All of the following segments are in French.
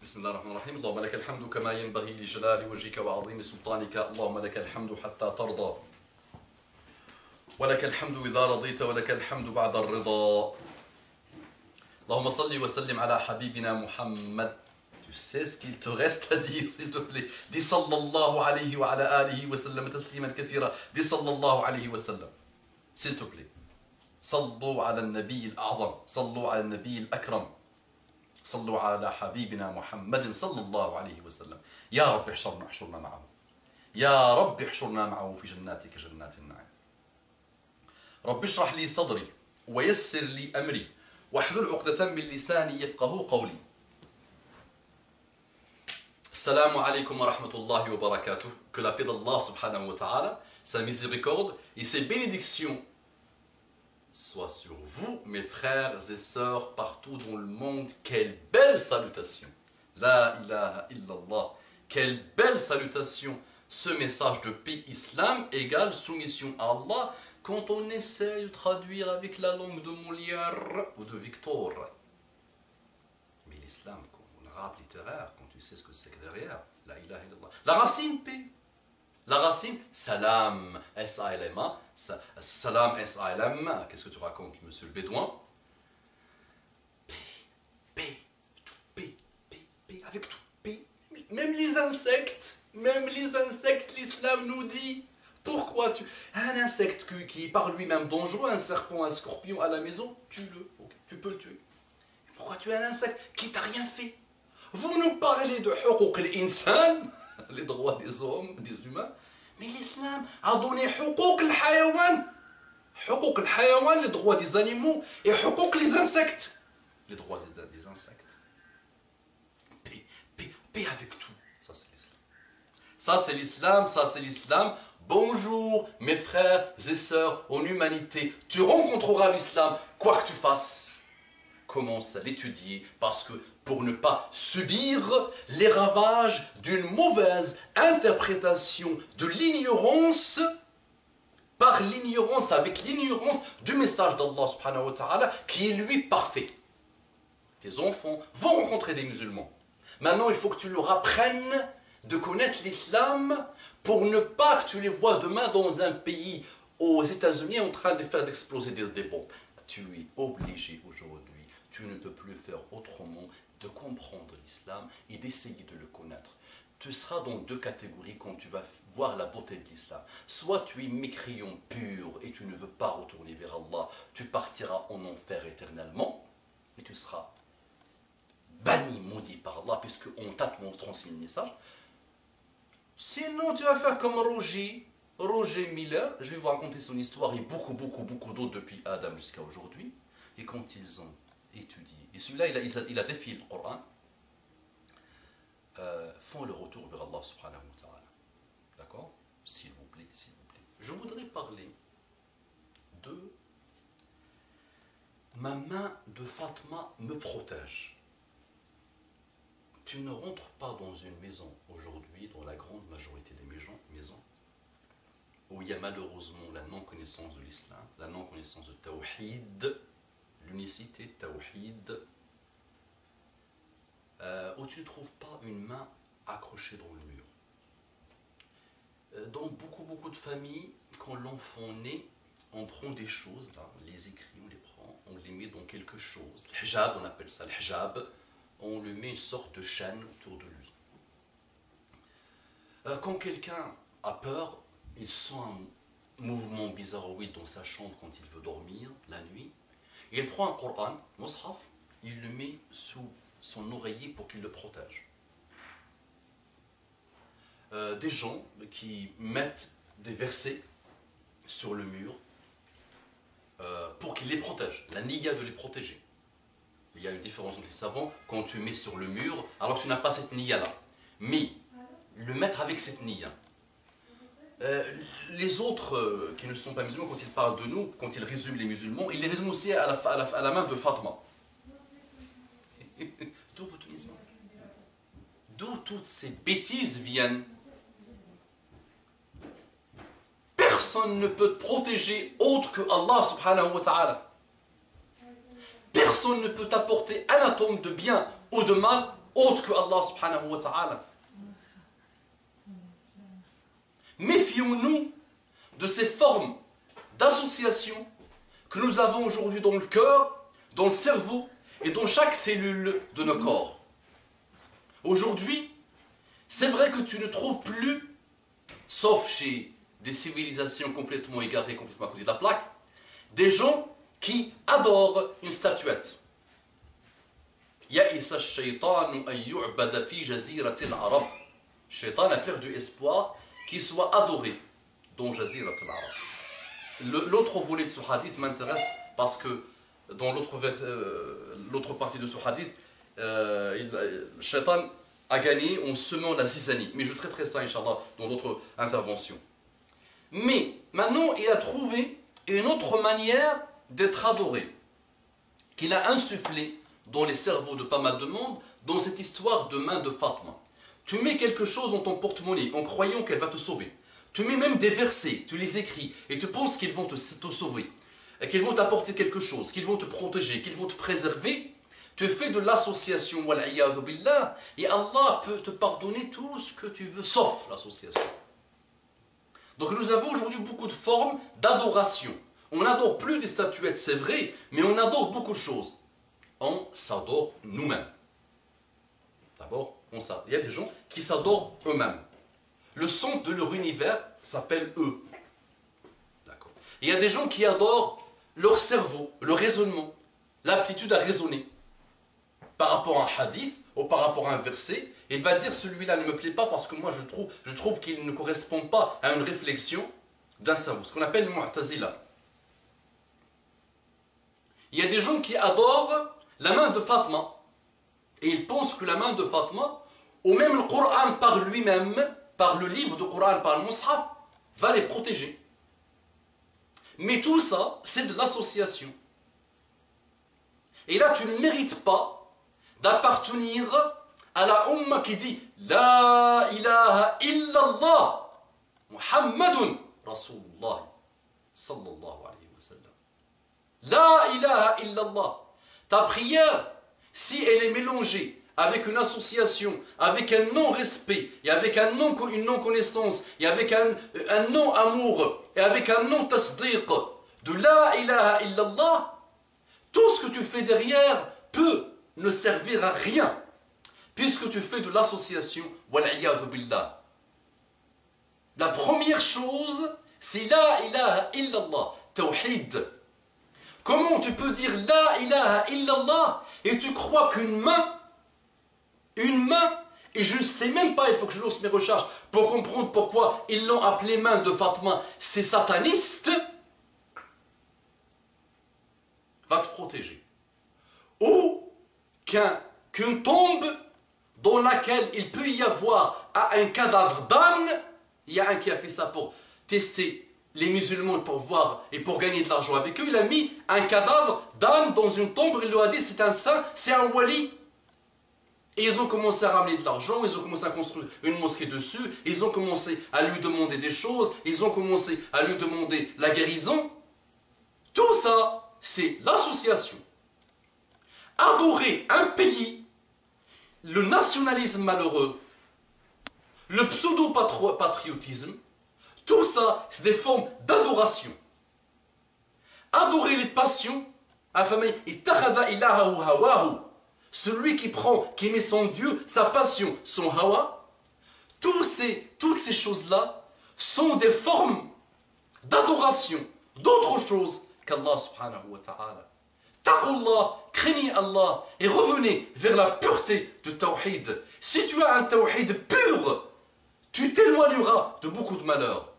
بسم الله الرحمن الرحيم. اللهم لك الحمد كما ينبغي لجلال وجهك وعظيم سلطانك. اللهم لك الحمد حتى ترضى ولك الحمد إذا رضيت ولك الحمد بعد الرضا. اللهم صل وسلم على حبيبنا محمد. Tu sais ce qu'il te reste à dire, s'il te plaît. Dis sallallahu alayhi wa ala alihi wa sallam tasliman kathira. Dis sallallahu alayhi wa sallam. S'il te plaît. صلوا على النبي الأعظم، صلوا على النبي الأكرم، صلوا على حبيبنا محمد صلى الله عليه وسلم. يا رب احشرنا معه، يا رب احشرنا معه في جناتك جنات النعيم. رب اشرح لي صدري ويسر لي أمري واحلل عقدة من لساني يفقه قولي. السلام عليكم ورحمة الله وبركاته. Que la paix d'Allah subhanahu wa ta'ala, sa miséricorde et ses bénédictions soit sur vous, mes frères et sœurs, partout dans le monde. Quelle belle salutation! La ilaha illallah. Quelle belle salutation! Ce message de paix, islam égale soumission à Allah quand on essaie de traduire avec la langue de Molière ou de Victor. Mais l'islam, en arabe littéraire, quand tu sais ce que c'est que derrière, la ilaha illallah. La racine paix. La racine, salam, S-A-L-M-A, salam, S-A-L-M, qu'est-ce que tu racontes, monsieur le bédouin? Paix, avec tout, paix. Même les insectes, l'islam nous dit, pourquoi tu... Un insecte qui est par lui-même dangereux, un serpent, un scorpion à la maison, tue-le, okay, tu peux le tuer. Pourquoi tu es un insecte qui t'a rien fait? Vous nous parlez de huquq al-insan, les droits des hommes, des humains, mais l'islam a donné huquq al-hayawan, les droits des animaux, et huquq les insectes, les droits des insectes. Paix avec tout, ça c'est l'islam. Ça c'est l'islam, ça c'est l'islam. Bonjour mes frères et sœurs en humanité, tu rencontreras l'islam, quoi que tu fasses. Commence à l'étudier parce que pour ne pas subir les ravages d'une mauvaise interprétation de l'ignorance, par l'ignorance, avec l'ignorance du message d'Allah subhanahu wa ta'ala qui est lui parfait. Tes enfants vont rencontrer des musulmans. Maintenant, il faut que tu leur apprennes de connaître l'islam pour ne pas que tu les vois demain dans un pays aux États-Unis en train de faire d'exploser des bombes. Tu es obligé aujourd'hui. Tu ne peux plus faire autrement de comprendre l'islam et d'essayer de le connaître. Tu seras dans deux catégories quand tu vas voir la beauté de l'islam. Soit tu es mécréant pur et tu ne veux pas retourner vers Allah, tu partiras en enfer éternellement, et tu seras banni, maudit par Allah, puisqu'on t'a transmis le message. Sinon, tu vas faire comme Roger Miller. Je vais vous raconter son histoire et beaucoup d'autres depuis Adam jusqu'à aujourd'hui. Et quand ils ont étudié, et celui-là il a défié le Coran, font le retour vers Allah subhanahu wa ta'ala. D'accord? S'il vous plaît. Je voudrais parler de ma main de Fatma me protège. Tu ne rentres pas dans une maison aujourd'hui, dans la grande majorité des maisons, où il y a malheureusement la non-connaissance de l'islam, la non-connaissance de Tawhid, l'unicité, Tawhid, où tu ne trouves pas une main accrochée dans le mur. Dans beaucoup de familles, quand l'enfant naît, on prend des choses, là, on les écrit, on les prend, on les met dans quelque chose. Le hijab, on appelle ça le hijab. On lui met une sorte de chaîne autour de lui. Quand quelqu'un a peur, il sent un mouvement bizarroïde dans sa chambre quand il veut dormir, la nuit. Et il prend un Coran, Mus'haf, il le met sous son oreiller pour qu'il le protège. Des gens qui mettent des versets sur le mur pour qu'ils les protègent, la niya de les protéger. Il y a une différence entre les savants, quand tu mets sur le mur, alors tu n'as pas cette niya-là. Mais le mettre avec cette niya. Les autres qui ne sont pas musulmans, quand ils parlent de nous, quand ils résument les musulmans, ils les résument aussi à la main de Fatma. D'où vous tenez ça? D'où toutes ces bêtises viennent? Personne ne peut te protéger autre que Allah subhanahu wa ta'ala. Personne ne peut t'apporter un atome de bien ou de mal autre que Allah subhanahu wa ta'ala. Méfions-nous de ces formes d'association que nous avons aujourd'hui dans le cœur, dans le cerveau et dans chaque cellule de nos corps. Aujourd'hui, c'est vrai que tu ne trouves plus, sauf chez des civilisations complètement égarées, complètement à côté de la plaque, des gens qui adorent une statuette. Ya'isa ash-shaytanu an yu'bada fi jazirati al-arab. Shaitan a perdu espoir qu'il soit adoré dans Jazirat al-Arab. L'autre volet de ce hadith m'intéresse parce que dans l'autre partie de ce hadith, le Shaitan a gagné en semant la zizanie. Mais je traiterai ça, Inch'Allah, dans d'autres interventions. Mais maintenant, il a trouvé une autre manière d'être adoré, qu'il a insufflé dans les cerveaux de pas mal de monde, dans cette histoire de main de Fatma. Tu mets quelque chose dans ton porte-monnaie en croyant qu'elle va te sauver. Tu mets même des versets, tu les écris et tu penses qu'ils vont te sauver, qu'ils vont t'apporter quelque chose, qu'ils vont te protéger, qu'ils vont te préserver. Tu fais de l'association, wal'iyadhu billah, et Allah peut te pardonner tout ce que tu veux, sauf l'association. Donc nous avons aujourd'hui beaucoup de formes d'adoration. On n'adore plus des statuettes, c'est vrai, mais on adore beaucoup de choses. On s'adore nous-mêmes. D'abord, il y a des gens qui s'adorent eux-mêmes. Le centre de leur univers s'appelle eux. D'accord. Il y a des gens qui adorent leur cerveau, le raisonnement, l'aptitude à raisonner. Par rapport à un hadith ou par rapport à un verset, il va dire celui-là ne me plaît pas parce que moi je trouve qu'il ne correspond pas à une réflexion d'un cerveau, ce qu'on appelle Mu'tazila. Il y a des gens qui adorent la main de Fatma et ils pensent que la main de Fatma, ou même le Coran par lui-même, par le livre de Coran, par le Mus'haf, va les protéger. Mais tout ça, c'est de l'association. Et là, tu ne mérites pas d'appartenir à la Ummah qui dit La ilaha illallah Muhammadun Rasulullah sallallahu alayhi wa sallam. La ilaha illallah. Ta prière, si elle est mélangée avec une association, avec un non-respect, et avec une non-connaissance, et avec un non-amour, et avec un non-tasdiq de La ilaha illallah, tout ce que tu fais derrière peut ne servir à rien, puisque tu fais de l'association, wal'iyadhu billah. La première chose, c'est La ilaha illallah, tawhid. Comment tu peux dire La ilaha illallah et tu crois qu'une main, et je ne sais même pas, il faut que je lance mes recherches pour comprendre pourquoi ils l'ont appelée main de Fatma, c'est sataniste, va te protéger. Ou qu'une tombe dans laquelle il peut y avoir un cadavre d'âne, il y a un qui a fait ça pour tester les musulmans pour voir et pour gagner de l'argent avec eux, il a mis un cadavre d'âne dans une tombe, il leur a dit c'est un saint, c'est un wali. Et ils ont commencé à ramener de l'argent, ils ont commencé à construire une mosquée dessus, ils ont commencé à lui demander des choses, ils ont commencé à lui demander la guérison. Tout ça, c'est l'association. Adorer un pays, le nationalisme malheureux, le pseudo-patriotisme, tout ça, c'est des formes d'adoration. Adorer les passions, celui qui met son Dieu, sa passion, son hawa, toutes ces choses-là sont des formes d'adoration, d'autre chose qu'Allah subhanahu wa ta'ala. Taqullah, craignez Allah et revenez vers la pureté de tawhid. Si tu as un tawhid pur, tu t'éloigneras de beaucoup de malheurs.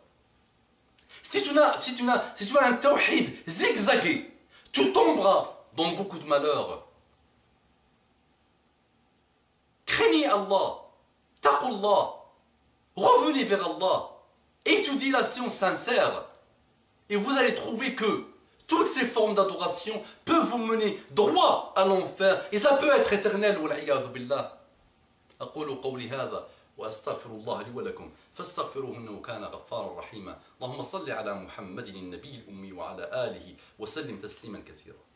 Si tu as un tawhid zigzagué, tu tomberas dans beaucoup de malheurs. Craignez Allah, taqullah, revenez vers Allah, étudiez la science sincère, et vous allez trouver que toutes ces formes d'adoration peuvent vous mener droit à l'enfer, et ça peut être éternel, wal'iyadhu billah. أقول قولي هذا وأستغفر الله لي ولكم فاستغفروه إنه كان غفارا رحيما اللهم صل على محمد النبي الأمي وعلى آله وسلم تسليما كثيرا